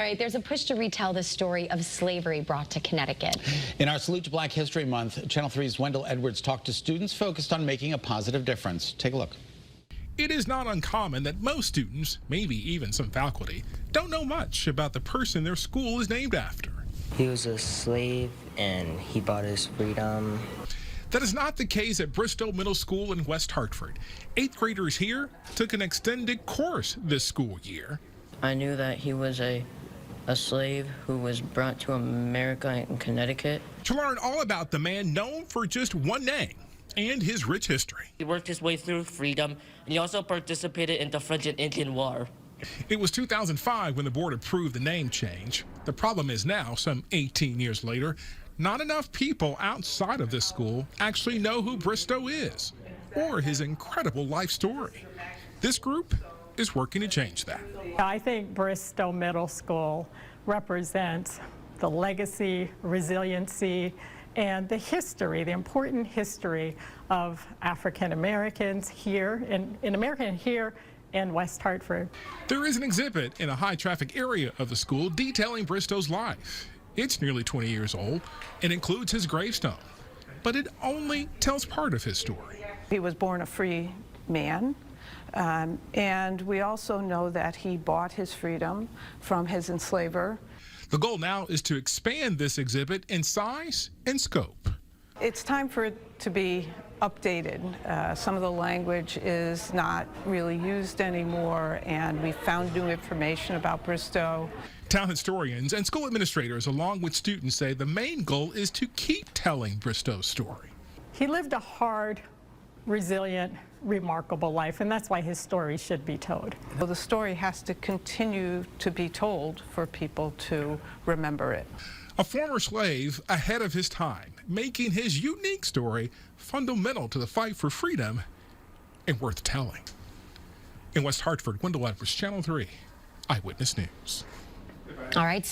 All right, there's a push to retell the story of slavery brought to Connecticut. In our Salute to Black History Month, Channel 3's Wendell Edwards talked to students focused on making a positive difference. Take a look. It is not uncommon that most students, maybe even some faculty, don't know much about the person their school is named after. He was a slave and he bought his freedom. That is not the case at Bristow Middle School in West Hartford. 8th graders here took an extended course this school year. I knew that he was a slave who was brought to America in Connecticut. To learn all about the man known for just one name and his rich history. He worked his way through freedom, and he also participated in the French and Indian War. It was 2005 when the board approved the name change. The problem is now, some 18 years later, not enough people outside of this school actually know who Bristow is or his incredible life story. This group is working to change that. I think Bristow Middle School represents the legacy, resiliency, and the history, the important history of African Americans here in America and here in West Hartford. There is an exhibit in a high-traffic area of the school detailing Bristow's life. It's nearly 20 years old and includes his gravestone, but it only tells part of his story. He was born a free man. And we also know that he bought his freedom from his enslaver. The goal now is to expand this exhibit in size and scope. It's time for it to be updated. Some of the language is not really used anymore, and we found new information about Bristow. Town historians and school administrators, along with students, say the main goal is to keep telling Bristow's story. He lived a hard, resilient, remarkable life, and that's why his story should be told. Well, the story has to continue to be told for people to remember it. A former slave ahead of his time, making his unique story fundamental to the fight for freedom and worth telling. In West Hartford, Wendell Edwards, Channel 3, Eyewitness News. All right.